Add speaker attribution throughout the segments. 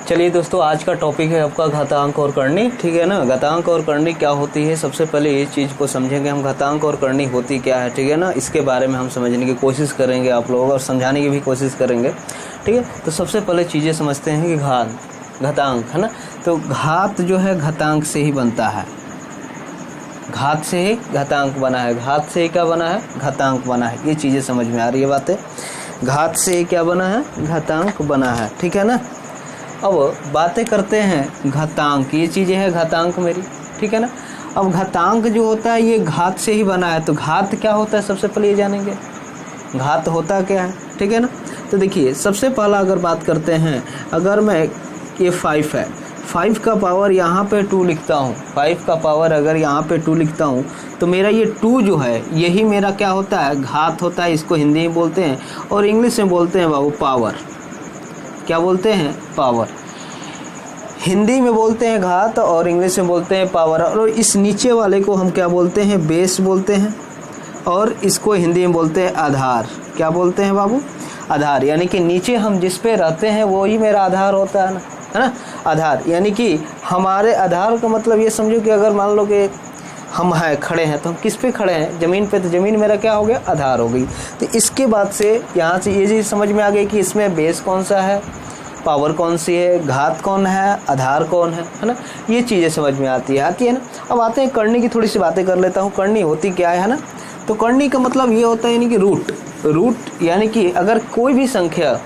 Speaker 1: चलिए दोस्तों, आज का टॉपिक है आपका घातांक और करनी। ठीक है ना। घातांक और करनी क्या होती है, सबसे पहले ये चीज़ को समझेंगे हम, घातांक और करनी होती क्या है। ठीक है ना, इसके बारे में हम समझने की कोशिश करेंगे आप लोगों को, और समझाने की भी कोशिश करेंगे। ठीक है, तो सबसे पहले चीज़ें समझते हैं कि घातांक है ना। तो घात जो है घातांक से ही बनता है, घात से ही घातांक बना है, घात से ही क्या बना है, घातांक बना है। ये चीज़ें समझ में आ रही है बातें। घात से ही क्या बना है, घातांक बना है। ठीक है ना। अब बातें करते हैं घातांक, ये चीज़ें हैं घातांक मेरी। ठीक है ना। अब घातांक जो होता है ये घात से ही बना है, तो घात क्या होता है सबसे पहले ये जानेंगे, घात होता क्या है। ठीक है ना। तो देखिए, सबसे पहला अगर बात करते हैं, अगर मैं ये 5 है, 5 का पावर यहाँ पे 2 लिखता हूँ, 5 का पावर अगर यहाँ पे 2 लिखता हूँ, तो मेरा ये 2 जो है यही मेरा क्या होता है, घात होता है। इसको हिंदी में बोलते हैं और इंग्लिश में बोलते हैं बाबू पावर। क्या बोलते हैं, पावर। हिंदी में बोलते हैं घात और इंग्लिश में बोलते हैं पावर। और इस नीचे वाले को हम क्या बोलते हैं, बेस बोलते हैं, और इसको हिंदी में बोलते हैं आधार। क्या बोलते हैं बाबू, आधार। यानी कि नीचे हम जिस पे रहते हैं वो ही मेरा आधार होता है ना, आधार। यानी कि हमारे आधार का मतलब ये समझो कि अगर मान लो कि हम हैं खड़े हैं, तो हम किस पे खड़े हैं, ज़मीन पे, तो ज़मीन मेरा क्या हो गया, आधार हो गई। तो इसके बाद से यहाँ से ये चीज़ समझ में आ गई कि इसमें बेस कौन सा है, पावर कौन सी है, घात कौन है, आधार कौन है ना। ये चीज़ें समझ में आती है ना। अब आते हैं करनी की, थोड़ी सी बातें कर लेता हूँ। करनी होती क्या है ना। तो करनी का मतलब ये होता है यानी कि रूट यानी कि अगर कोई भी संख्या,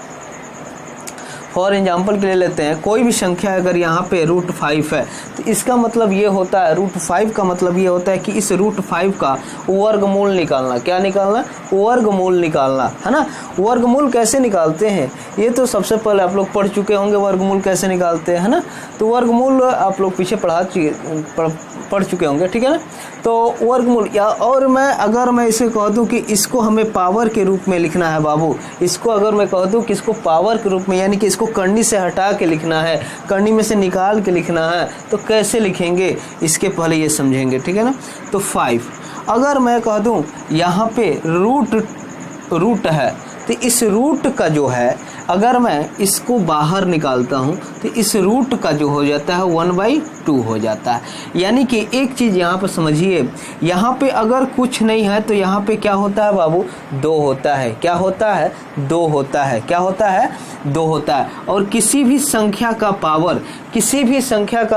Speaker 1: फॉर एग्जाम्पल के लिए लेते हैं, कोई भी संख्या अगर यहाँ पे √5 है, तो इसका मतलब ये होता है, √5 का मतलब ये होता है कि इस √5 का वर्गमूल निकालना। क्या निकालना, वर्गमूल निकालना है ना। वर्गमूल कैसे निकालते हैं, ये तो सबसे पहले आप लोग पढ़ चुके होंगे, वर्गमूल कैसे निकालते हैं, है ना। तो वर्गमूल आप लोग पीछे पढ़ चुके होंगे। ठीक है ना। तो वर्गमूल, या और अगर मैं इसे कह दूं कि इसको हमें पावर के रूप में लिखना है बाबू, इसको अगर मैं कह दूं कि इसको पावर के रूप में, यानी कि इसको करनी से हटा के लिखना है, करनी में से निकाल के लिखना है, तो कैसे लिखेंगे इसके पहले ये समझेंगे। ठीक है ना। तो 5 अगर मैं कह दूं यहाँ पे रूट है, तो इस रूट का जो है, अगर मैं इसको बाहर निकालता हूँ तो इस रूट का जो हो जाता है 1/2 हो जाता है। यानी कि एक चीज़ यहाँ पर समझिए, यहाँ पे अगर कुछ नहीं है तो यहाँ पे क्या होता है बाबू, 2 होता है। क्या होता है, 2 होता है। क्या होता है, 2 होता है। और किसी भी संख्या का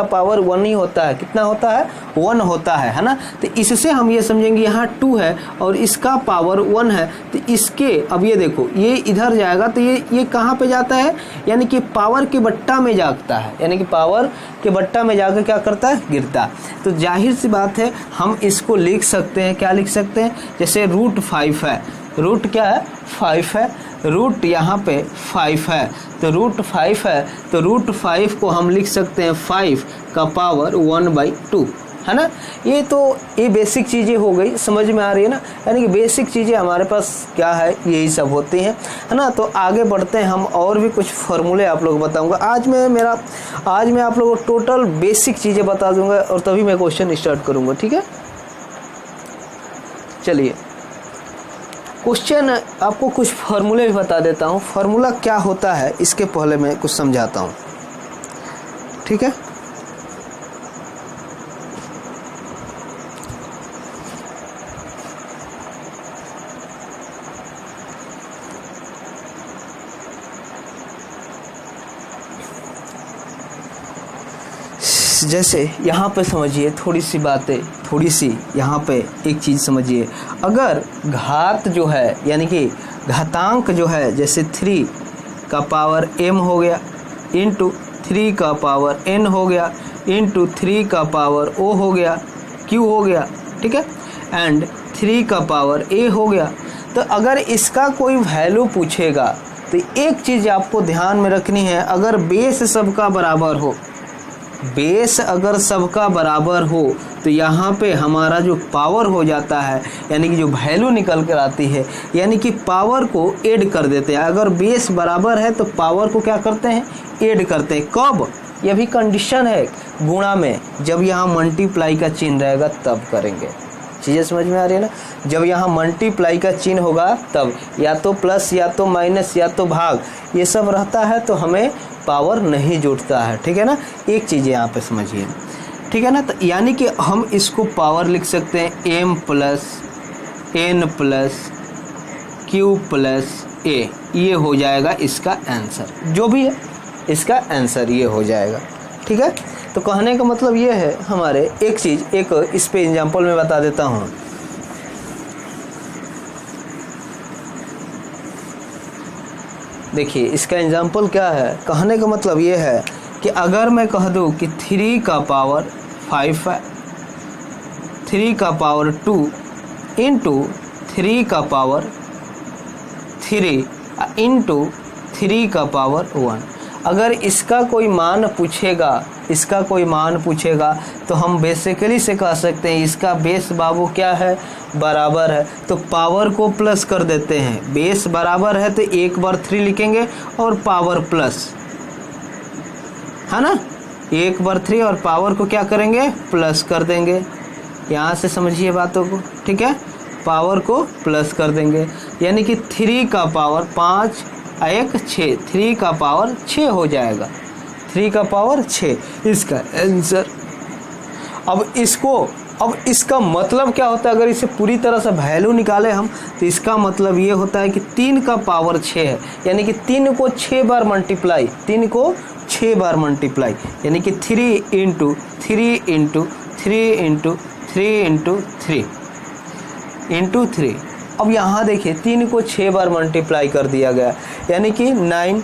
Speaker 1: पावर 1 ही होता है। कितना होता है, 1 होता है ना। तो इससे हम ये समझेंगे यहाँ 2 है और इसका पावर 1 है, तो इसके, अब ये देखो, ये इधर जाएगा तो ये कहाँ पे जाता है, यानी कि पावर के बट्टा में जाता है, यानी कि पावर के बट्टा में जाकर क्या करता है, गिरता। तो जाहिर सी बात है हम इसको लिख सकते हैं, क्या लिख सकते हैं, जैसे √5 है, रूट क्या है, 5 है, रूट यहाँ पे 5 है, तो √5 है, तो √5 को हम लिख सकते हैं 5 का पावर 1/2 है ना। ये बेसिक चीज़ें हो गई, समझ में आ रही है ना। यानी कि बेसिक चीज़ें हमारे पास क्या है, यही सब होती हैं, है ना। तो आगे बढ़ते हैं हम, और भी कुछ फार्मूले आप लोग बताऊंगा। आज मैं आप लोगों को टोटल बेसिक चीज़ें बता दूंगा और तभी मैं क्वेश्चन स्टार्ट करूंगा। ठीक है, चलिए क्वेश्चन, आपको कुछ फार्मूले भी बता देता हूँ। फार्मूला क्या होता है इसके पहले मैं कुछ समझाता हूँ। ठीक है, जैसे यहाँ पे समझिए थोड़ी सी यहाँ पे एक चीज़ समझिए। अगर घात जो है, यानी कि घातांक जो है, जैसे 3 का पावर m हो गया, इंटू 3 का पावर n हो गया, इंटू 3 का पावर o हो गया, q हो गया। ठीक है, एंड 3 का पावर a हो गया। तो अगर इसका कोई वैल्यू पूछेगा तो एक चीज़ आपको ध्यान में रखनी है, अगर बेस सबका बराबर हो, बेस अगर सबका बराबर हो, तो यहाँ पे हमारा जो पावर हो जाता है, यानी कि जो वैल्यू निकल कर आती है, यानी कि पावर को ऐड कर देते हैं। अगर बेस बराबर है तो पावर को क्या करते हैं, ऐड करते हैं। कब, यह भी कंडीशन है गुणा में, जब यहाँ मल्टीप्लाई का चिन्ह रहेगा तब करेंगे। चीज़ें समझ में आ रही है ना। जब यहाँ मल्टीप्लाई का चिन्ह होगा तब, या तो प्लस या तो माइनस या तो भाग, ये सब रहता है, तो हमें पावर नहीं जुटता है, ठीक है ना। एक चीज़ यहाँ पे समझिए, ठीक है ना। तो यानी कि हम इसको पावर लिख सकते हैं m plus n plus q plus a, ये हो जाएगा इसका आंसर, जो भी है इसका आंसर ये हो जाएगा, ठीक है। तो कहने का मतलब ये है हमारे, एक चीज़ एक इस पे एग्जांपल में बता देता हूँ। देखिए इसका एग्जांपल क्या है, कहने का मतलब ये है कि अगर मैं कह दूँ कि 3 का पावर 5 है, 3 का पावर 2 इंटू 3 का पावर 3 इंटू 3 का पावर 1, अगर इसका कोई मान पूछेगा तो हम बेसिकली से कह सकते हैं इसका बेस बाबू क्या है, बराबर है। तो पावर को प्लस कर देते हैं, बेस बराबर है तो एक बार 3 लिखेंगे और पावर प्लस, है ना, एक बार 3 और पावर को क्या करेंगे, प्लस कर देंगे। यहाँ से समझिए बातों को, ठीक है, पावर को प्लस कर देंगे, यानी कि 3 का पावर 5 1 6, 3 का पावर 6 हो जाएगा, 3 का पावर 6 इसका आंसर। अब इसका मतलब क्या होता है, अगर इसे पूरी तरह से वैल्यू निकाले हम तो इसका मतलब ये होता है कि 3 का पावर 6 है, यानी कि 3 को 6 बार मल्टीप्लाई, 3 को 6 बार मल्टीप्लाई, यानी कि 3 into 3 into 3 into 3 into 3 into 3। अब यहाँ देखिए 3 को 6 बार मल्टीप्लाई कर दिया गया, यानी कि 9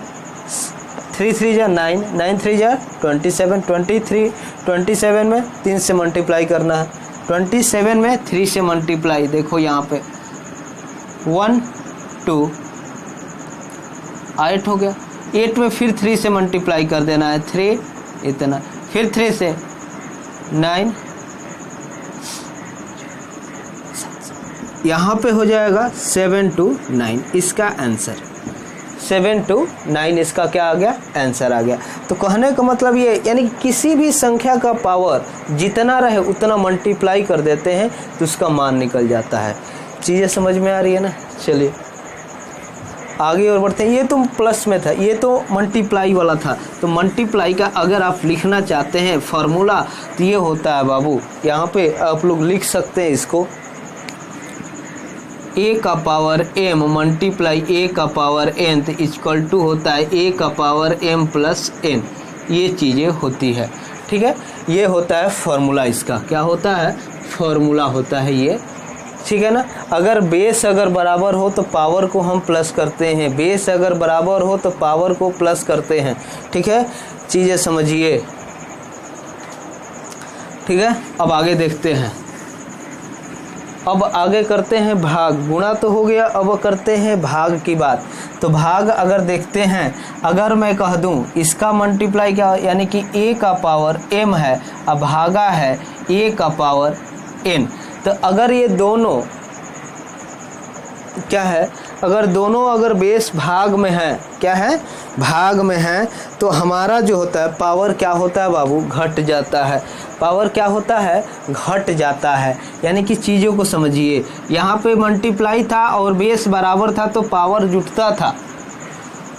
Speaker 1: 3 3 जा 9, 9 3 जा 27, 23, 27 में 3 से मल्टीप्लाई करना है, 27 में 3 से मल्टीप्लाई, देखो यहाँ पे 1 2 8 हो गया, 8 में फिर 3 से मल्टीप्लाई कर देना है, 3 इतना, फिर 3 से 9, यहाँ पे हो जाएगा 7 to 9 इसका आंसर, 7 to 9 इसका क्या आ गया, आंसर आ गया। तो कहने का मतलब ये, यानी किसी भी संख्या का पावर जितना रहे उतना मल्टीप्लाई कर देते हैं तो उसका मान निकल जाता है। चीज़ें समझ में आ रही है ना। चलिए आगे और बढ़ते हैं। ये तो प्लस में था, ये तो मल्टीप्लाई वाला था। तो मल्टीप्लाई का अगर आप लिखना चाहते हैं फार्मूला तो ये होता है बाबू, यहाँ पे आप लोग लिख सकते हैं इसको, a का पावर m मल्टीप्लाई a का पावर n तो इक्वल टू होता है a का पावर m प्लस n, ये चीज़ें होती है, ठीक है। ये होता है फार्मूला, इसका क्या होता है, फार्मूला होता है ये, ठीक है ना। अगर बेस अगर बराबर हो तो पावर को हम प्लस करते हैं, बेस अगर बराबर हो तो पावर को प्लस करते हैं, ठीक है। चीज़ें समझिए, ठीक है। अब आगे देखते हैं, अब आगे करते हैं भाग, गुणा तो हो गया, अब करते हैं भाग की बात। तो भाग अगर देखते हैं, अगर मैं कह दूं इसका मल्टीप्लाई क्या, यानी कि a का पावर m है, अब भागा है a का पावर n। तो अगर ये दोनों क्या है, अगर दोनों अगर बेस भाग में है, क्या है, भाग में है, तो हमारा जो होता है पावर क्या होता है बाबू, घट जाता है। पावर क्या होता है, घट जाता है। यानी कि चीज़ों को समझिए, यहाँ पे मल्टीप्लाई था और बेस बराबर था तो पावर जुटता था,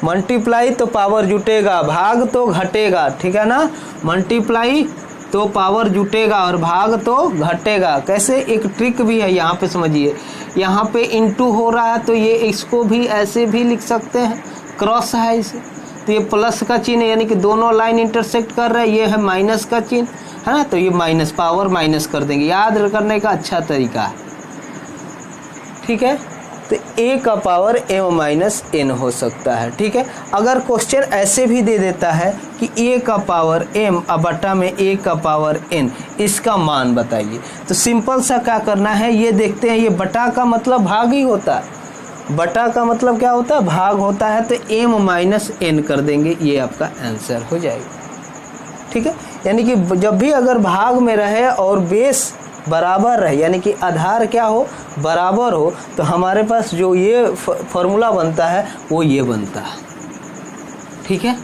Speaker 1: मल्टीप्लाई तो पावर जुटेगा, भाग तो घटेगा, ठीक है ना। मल्टीप्लाई तो पावर जुटेगा और भाग तो घटेगा। कैसे, एक ट्रिक भी है यहाँ पे समझिए, यहाँ पे इनटू हो रहा है तो ये इसको भी ऐसे भी लिख सकते हैं, क्रॉस है इसे, तो ये प्लस का चिन्ह, यानी कि दोनों लाइन इंटरसेक्ट कर रहे हैं, ये है माइनस का चिन्ह, है ना, तो ये माइनस, पावर माइनस कर देंगे, याद करने का अच्छा तरीका है, ठीक है। तो a का पावर m माइनस n हो सकता है, ठीक है। अगर क्वेश्चन ऐसे भी दे देता है कि a का पावर m बटा में a का पावर n, इसका मान बताइए, तो सिंपल सा क्या करना है, ये देखते हैं, ये बटा का मतलब भाग ही होता है, बटा का मतलब क्या होता है, भाग होता है, तो m माइनस n कर देंगे, ये आपका आंसर हो जाएगा, ठीक है। यानी कि जब भी अगर भाग में रहे और बेस बराबर रहे, यानी कि आधार क्या हो, बराबर हो, तो हमारे पास जो ये फॉर्मूला बनता है वो ये बनता है, ठीक है।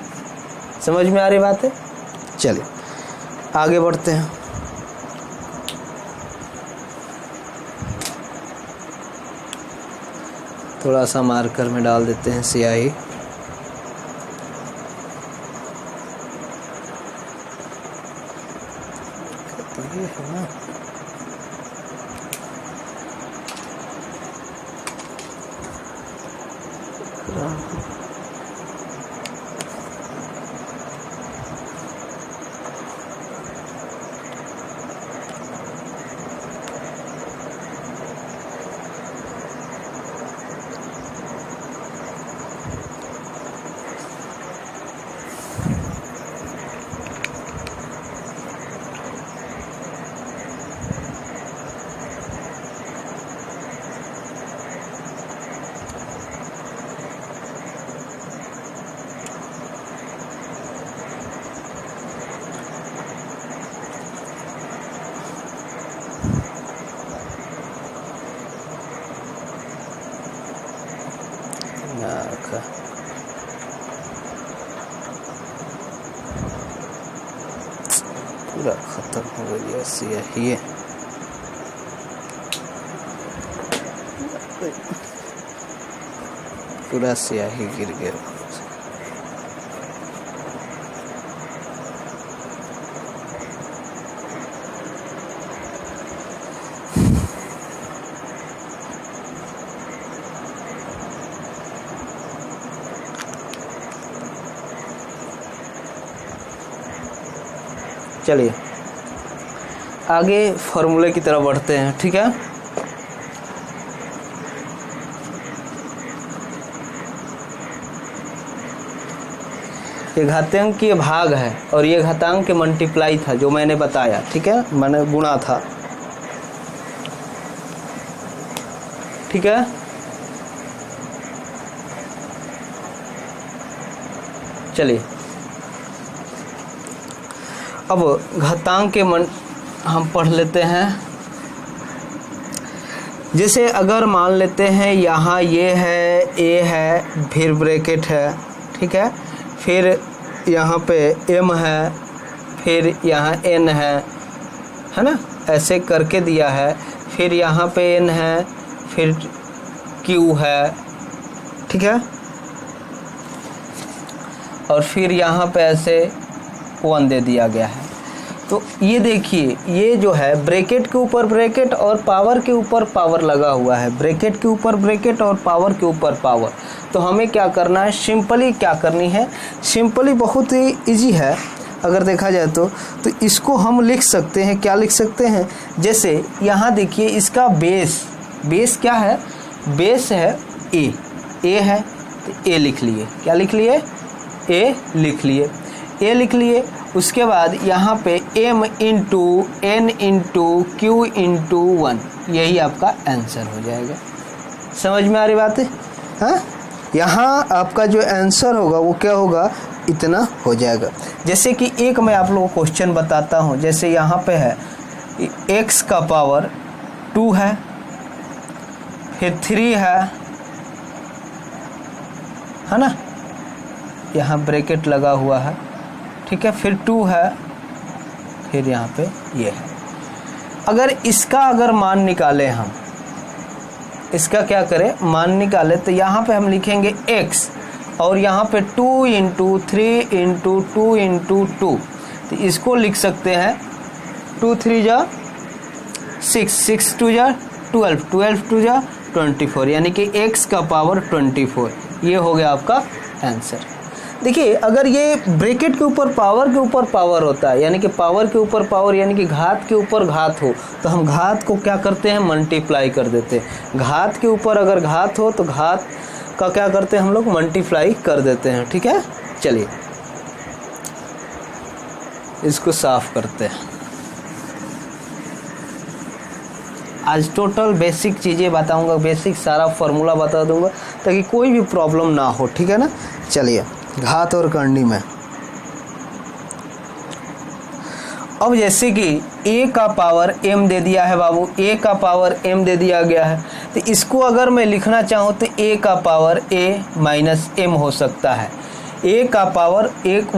Speaker 1: समझ में आ रही बात है। चलिए आगे बढ़ते हैं। थोड़ा सा मार्कर में डाल देते हैं स्याही। पूरा खत्म हो गया स्याही है। पूरा स्याही गिर गया। चलिए आगे फॉर्मूले की तरफ बढ़ते हैं, ठीक है। ये घातांक के भाग है और ये घातांक के मल्टीप्लाई था जो मैंने बताया, ठीक है, मैंने गुणा था, ठीक है। चलिए अब घातांक के हम पढ़ लेते हैं। जैसे अगर मान लेते हैं यहाँ ये है, ए है, फिर ब्रैकेट है, ठीक है, फिर यहाँ पे m है, फिर यहाँ n है ना, ऐसे करके दिया है, फिर यहाँ पे n है, फिर q है, ठीक है, और फिर यहाँ पे ऐसे 1 दे दिया गया है। तो ये देखिए, ये जो है ब्रैकेट के ऊपर ब्रैकेट और पावर के ऊपर पावर लगा हुआ है, ब्रैकेट के ऊपर ब्रैकेट और पावर के ऊपर पावर। तो हमें क्या करना है, सिंपली क्या करनी है, सिंपली बहुत ही इजी है अगर देखा जाए तो इसको हम लिख सकते हैं, क्या लिख सकते हैं, जैसे यहाँ देखिए इसका बेस क्या है, बेस है ए है, तो ए लिख लिए, क्या लिख लिए, ए लिख लिए। उसके बाद यहाँ पे m into n into q into 1, यही आपका आंसर हो जाएगा। समझ में आ रही बात है? हाँ, यहाँ आपका जो आंसर होगा वो क्या होगा, इतना हो जाएगा। जैसे कि एक मैं आप लोगों को क्वेश्चन बताता हूँ। जैसे यहाँ पे है x का पावर 2 है, फिर 3 है ना, यहाँ ब्रैकेट लगा हुआ है, ठीक है, फिर 2 है, फिर यहाँ पे ये है। अगर इसका अगर मान निकालें हम, इसका क्या करें, मान निकालें, तो यहाँ पे हम लिखेंगे x और यहाँ पे 2 इंटू 3 इंटू 2 इंटू 2, तो इसको लिख सकते हैं 2 3 जा 6, 6 2 जा 12, 12 2 जा 24, यानी कि x का पावर 24। ये हो गया आपका आंसर। देखिए अगर ये ब्रैकेट के ऊपर पावर होता है, यानी कि पावर के ऊपर पावर, यानी कि घात के ऊपर घात हो, तो हम घात को क्या करते हैं, मल्टीप्लाई कर देते हैं। घात के ऊपर अगर घात हो तो घात का क्या करते हैं हम लोग, मल्टीप्लाई कर देते हैं, ठीक है। चलिए इसको साफ करते हैं। आज टोटल बेसिक चीज़ें बताऊंगा, बेसिक सारा फॉर्मूला बता दूंगा ताकि कोई भी प्रॉब्लम ना हो, ठीक है ना। चलिए घात और करनी में, अब जैसे कि a का पावर m दे दिया है बाबू, a का पावर m दे दिया गया है, तो इसको अगर मैं लिखना चाहूँ तो a का पावर a माइनस m हो सकता है। a का पावर 1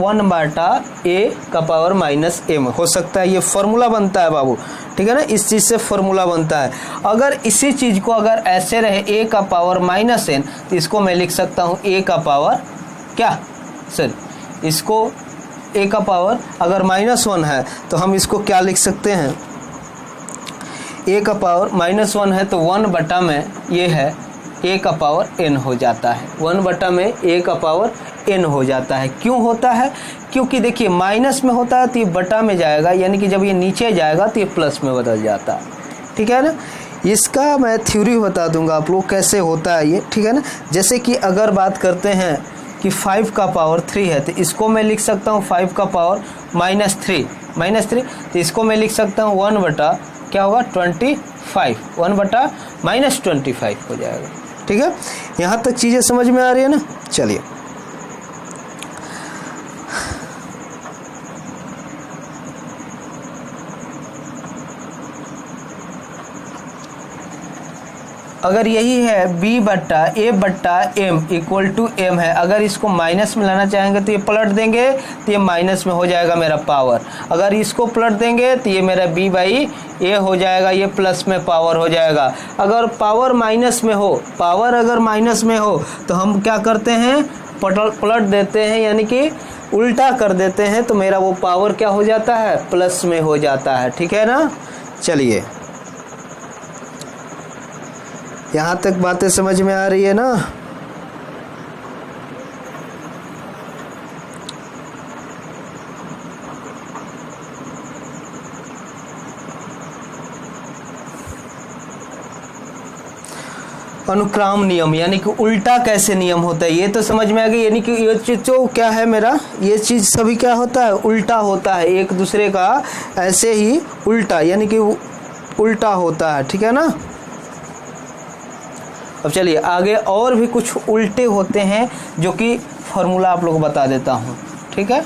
Speaker 1: a का पावर माइनस m हो सकता है। ये फॉर्मूला बनता है बाबू, ठीक है ना, इस चीज़ से फॉर्मूला बनता है। अगर इसी चीज़ को अगर ऐसे रहे a का पावर माइनस n, तो इसको मैं लिख सकता हूँ a का पावर क्या, सर इसको a का पावर अगर -1 है तो हम इसको क्या लिख सकते हैं, a का पावर -1 है तो 1 बटा में ये है a का पावर n हो जाता है, 1 बटा में a का पावर n हो जाता है। क्यों होता है? क्योंकि देखिए माइनस में होता है तो ये बटा में जाएगा, यानी कि जब ये नीचे जाएगा तो ये प्लस में बदल जाता है, ठीक है ना। इसका मैं थ्योरी बता दूंगा आप लोग कैसे होता है ये, ठीक है ना। जैसे कि अगर बात करते हैं कि 5 का पावर 3 है तो इसको मैं लिख सकता हूँ 5 का पावर -3 तो इसको मैं लिख सकता हूँ 1 बटा क्या होगा 25, 1 बटा -25 हो जाएगा, ठीक है। यहाँ तक चीज़ें समझ में आ रही है ना। चलिए अगर यही है b बट्टा a बट्टा m इक्वल टू m है, अगर इसको माइनस में लाना चाहेंगे तो ये पलट देंगे तो ये माइनस में हो जाएगा मेरा पावर, अगर इसको पलट देंगे तो ये मेरा b बाई a हो जाएगा, ये प्लस में पावर हो जाएगा। अगर पावर माइनस में हो, पावर अगर माइनस में हो तो हम क्या करते हैं पलट देते हैं, यानी कि उल्टा कर देते हैं, तो मेरा वो पावर क्या हो जाता है प्लस में हो जाता है, ठीक है ना। चलिए यहाँ तक बातें समझ में आ रही है ना। अनुक्राम नियम यानी कि उल्टा कैसे नियम होता है ये तो समझ में आ गई, यानी कि ये चीज़ तो क्या है मेरा, ये चीज़ सभी क्या होता है उल्टा होता है एक दूसरे का, ऐसे ही उल्टा यानी कि उल्टा होता है, ठीक है ना। अब चलिए आगे और भी कुछ उल्टे होते हैं जो कि फॉर्मूला आप लोग को बता देता हूँ, ठीक है।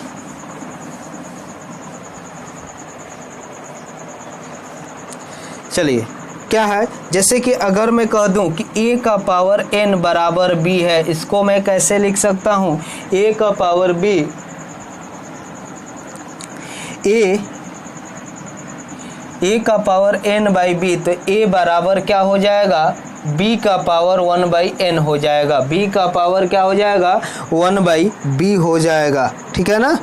Speaker 1: चलिए क्या है, जैसे कि अगर मैं कह दूं कि a का पावर n बराबर b है, इसको मैं कैसे लिख सकता हूँ a का पावर b, a का पावर n बाई b, तो a बराबर क्या हो जाएगा b का पावर 1 बाई n हो जाएगा, b का पावर क्या हो जाएगा 1 बाई b हो जाएगा, ठीक है ना।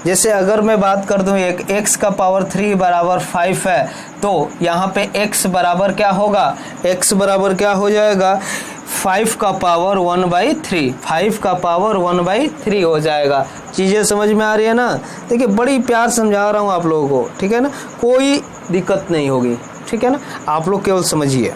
Speaker 1: जैसे अगर मैं बात कर दूं एक x का पावर 3 बराबर 5 है, तो यहाँ पे x बराबर क्या होगा, x बराबर क्या हो जाएगा 5 का पावर 1 बाई 3, 5 का पावर 1 बाई 3 हो जाएगा। चीज़ें समझ में आ रही है ना। देखिए बड़ी प्यार समझा रहा हूँ आप लोगों को, ठीक है ना, कोई दिक्कत नहीं होगी, ठीक है ना, आप लोग केवल समझिए।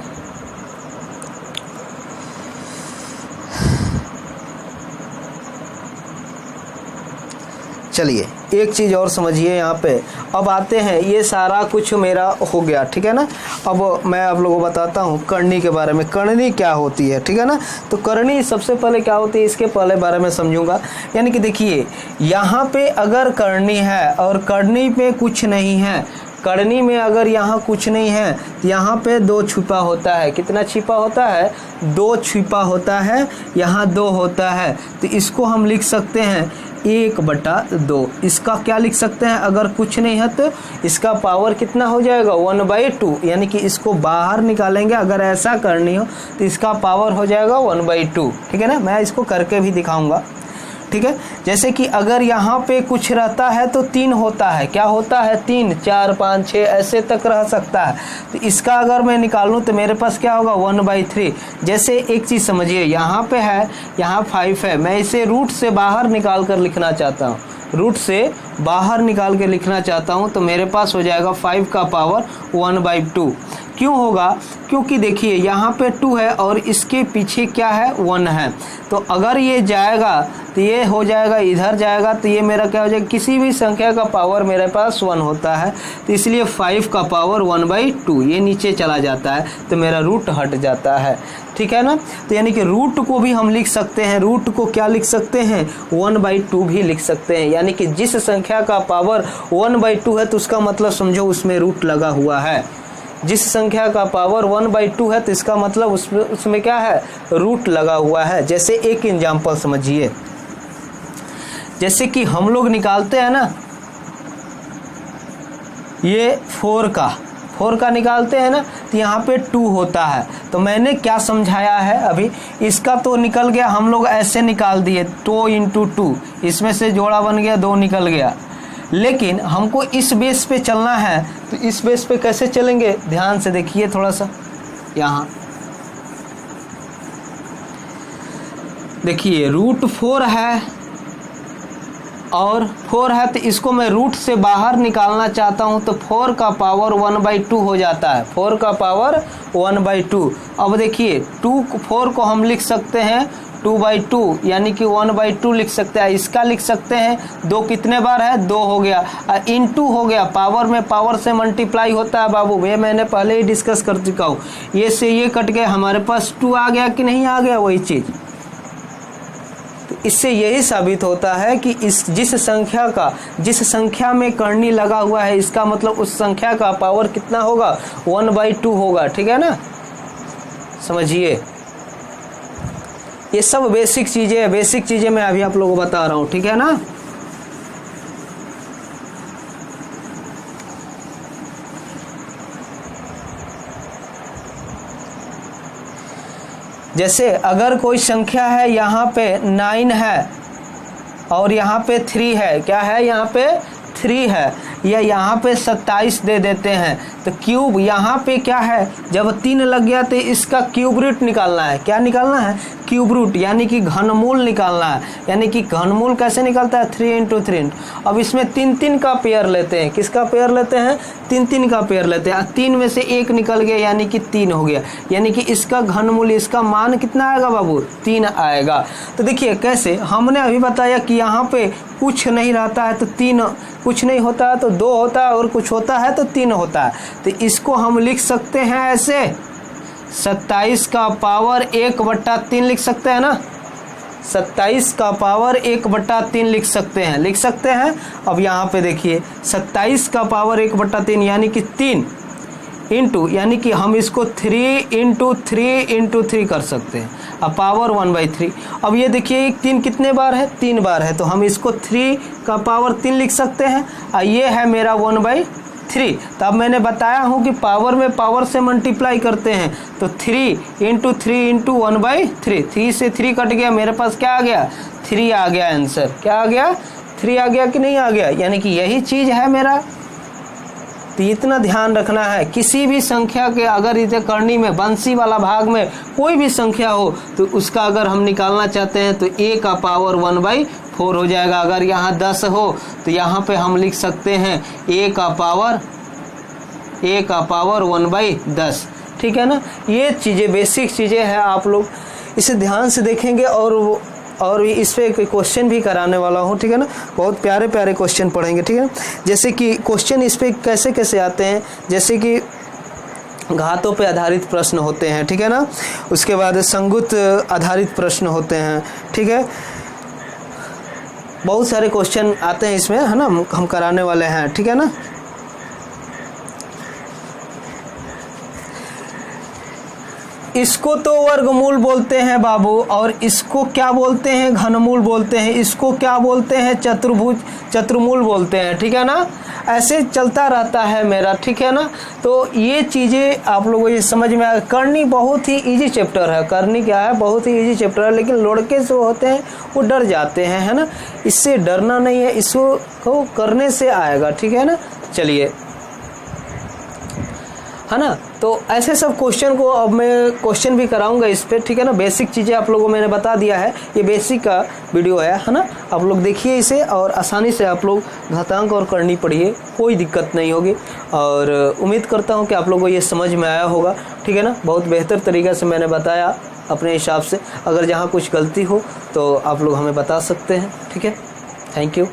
Speaker 1: चलिए एक चीज़ और समझिए यहाँ पे। अब आते हैं, ये सारा कुछ मेरा हो गया, ठीक है ना। अब मैं आप लोगों को बताता हूँ करनी के बारे में, करनी क्या होती है, ठीक है ना। तो करनी सबसे पहले क्या होती है इसके पहले बारे में समझूंगा। यानी कि देखिए यहाँ पे अगर करनी है और करनी पे कुछ नहीं है, करनी में अगर यहाँ कुछ नहीं है तो यहाँ पे 2 छिपा होता है। कितना छिपा होता है 2 छिपा होता है, यहाँ 2 होता है, तो इसको हम लिख सकते हैं 1/2। इसका क्या लिख सकते हैं, अगर कुछ नहीं है तो इसका पावर कितना हो जाएगा 1/2, यानी कि इसको बाहर निकालेंगे अगर ऐसा करनी हो तो इसका पावर हो जाएगा 1/2, ठीक है ना। मैं इसको करके भी दिखाऊंगा, ठीक है। जैसे कि अगर यहाँ पे कुछ रहता है तो 3 होता है, क्या होता है 3, 4, 5, 6 ऐसे तक रह सकता है, तो इसका अगर मैं निकालूँ तो मेरे पास क्या होगा 1/3। जैसे एक चीज़ समझिए, यहाँ पे है, यहाँ 5 है, मैं इसे रूट से बाहर निकाल कर लिखना चाहता हूँ, रूट से बाहर निकाल के लिखना चाहता हूँ, तो मेरे पास हो जाएगा 5 का पावर 1/2। क्यों होगा, क्योंकि देखिए यहाँ पे 2 है और इसके पीछे क्या है 1 है, तो अगर ये जाएगा तो ये हो जाएगा इधर जाएगा, तो ये मेरा क्या हो जाएगा, किसी भी संख्या का पावर मेरे पास 1 होता है, तो इसलिए 5 का पावर 1/2 ये नीचे चला जाता है, तो मेरा रूट हट जाता है, ठीक है ना। तो यानी कि रूट को भी हम लिख सकते हैं, रूट को क्या लिख सकते हैं 1/2 भी लिख सकते हैं, यानी कि जिस संख्या का पावर 1/2 है तो उसका मतलब समझो उसमें रूट लगा हुआ है। जिस संख्या का पावर 1/2 है तो इसका मतलब उसमें क्या है रूट लगा हुआ है। जैसे एक एग्जांपल समझिए, जैसे कि हम लोग निकालते हैं ना ये 4 4 का निकालते हैं ना तो यहाँ पे 2 होता है। तो मैंने क्या समझाया है अभी, इसका तो निकल गया, हम लोग ऐसे निकाल दिए 2 × 2, इसमें से जोड़ा बन गया 2 निकल गया। लेकिन हमको इस बेस पे चलना है, तो इस बेस पे कैसे चलेंगे, ध्यान से देखिए थोड़ा सा। यहाँ देखिए √4 है और 4 है, तो इसको मैं रूट से बाहर निकालना चाहता हूं, तो 4 का पावर 1/2 हो जाता है, 4 का पावर 1/2। अब देखिए 4 को हम लिख सकते हैं 2/2 यानी कि 1/2 लिख सकते हैं। इसका लिख सकते हैं 2 कितने बार है, 2 हो गया, * हो गया, पावर में पावर से मल्टीप्लाई होता है बाबू, ये मैंने पहले ही डिस्कस कर चुका हूँ। ये से ये कट गया, हमारे पास 2 आ गया कि नहीं आ गया, वही चीज़। इससे यही साबित होता है कि जिस संख्या में करनी लगा हुआ है, इसका मतलब उस संख्या का पावर कितना होगा, 1/2 होगा। ठीक है ना, समझिए। ये सब बेसिक चीजें मैं अभी आप लोगों को बता रहा हूं। ठीक है ना, जैसे अगर कोई संख्या है, यहाँ पे 9 है और यहाँ पे 3 है, क्या है, यहाँ पे 3 है, या यहाँ पे 27 दे देते हैं, तो क्यूब यहाँ पे क्या है, जब 3 लग गया तो इसका क्यूब रूट निकालना है। क्या निकालना है, क्यूब रूट, यानी कि घनमूल निकालना है। यानी कि घनमूल कैसे निकलता है, 3 × 3। अब इसमें 3 का पेयर लेते हैं, किसका पेयर लेते हैं, 3 का पेयर लेते हैं। 3 में से 1 निकल गया यानी कि 3 हो गया, यानी कि इसका घनमूल, इसका मान कितना आएगा बाबू, 3 आएगा। तो देखिए कैसे, हमने अभी बताया कि यहाँ पे कुछ नहीं रहता है तो 3, कुछ नहीं होता है तो 2 होता है, और कुछ होता है तो 3 होता है। तो इसको हम लिख सकते हैं ऐसे, 27 का पावर 1/3 लिख सकते हैं ना, 27 का पावर 1/3 लिख सकते हैं। अब यहाँ पे देखिए 27 का पावर 1/3 यानी कि 3 इंटू, यानी कि हम इसको 3 × 3 कर सकते हैं, अब पावर 1/3। अब ये देखिए 3 कितने बार है, 3 बार है, तो हम इसको 3 का पावर 3 लिख सकते हैं, और ये है मेरा 1/3। तब मैंने बताया हूँ कि पावर में पावर से मल्टीप्लाई करते हैं, तो 3 × 3 × 1/3, 3 से 3 कट गया, मेरे पास क्या आ गया, 3 आ गया आंसर। क्या आ गया, 3 आ गया कि नहीं आ गया, यानी कि यही चीज़ है मेरा। तो इतना ध्यान रखना है, किसी भी संख्या के अगर इसे करनी में, बंसी वाला भाग में कोई भी संख्या हो, तो उसका अगर हम निकालना चाहते हैं तो a का पावर 1/4 हो जाएगा। अगर यहाँ 10 हो तो यहाँ पे हम लिख सकते हैं a का पावर 1/10। ठीक है ना, ये चीज़ें बेसिक चीज़ें हैं, आप लोग इसे ध्यान से देखेंगे। और इस पे कोई क्वेश्चन भी कराने वाला हूँ। ठीक है ना, बहुत प्यारे प्यारे क्वेश्चन पढ़ेंगे। ठीक है, जैसे कि क्वेश्चन इस पे कैसे कैसे आते हैं, जैसे कि घातों पे आधारित प्रश्न होते हैं। ठीक है ना, उसके बाद संगुत आधारित प्रश्न होते हैं। ठीक है, बहुत सारे क्वेश्चन आते हैं इसमें, है ना, हम कराने वाले हैं। ठीक है ना, इसको तो वर्गमूल बोलते हैं बाबू, और इसको क्या बोलते हैं, घनमूल बोलते हैं, इसको क्या बोलते हैं, चतुर्मूल बोलते हैं। ठीक है ना, ऐसे चलता रहता है मेरा। ठीक है ना, तो ये चीज़ें आप लोगों को ये समझ में आ। करनी बहुत ही इजी चैप्टर है, करनी क्या है, बहुत ही इजी चैप्टर है, लेकिन लड़के जो होते हैं वो डर जाते हैं, है ना। इससे डरना नहीं है, इसको करने से आएगा। ठीक है ना, चलिए, है ना। तो ऐसे सब क्वेश्चन को अब मैं क्वेश्चन भी कराऊंगा इस पे। ठीक है ना, बेसिक चीज़ें आप लोगों को मैंने बता दिया है, ये बेसिक का वीडियो है ना। आप लोग देखिए इसे, और आसानी से आप लोग घातांक और करनी पढ़िए, कोई दिक्कत नहीं होगी। और उम्मीद करता हूँ कि आप लोगों को ये समझ में आया होगा। ठीक है ना, बहुत बेहतर तरीक़े से मैंने बताया अपने हिसाब से। अगर जहाँ कुछ गलती हो तो आप लोग हमें बता सकते हैं। ठीक है, थैंक यू।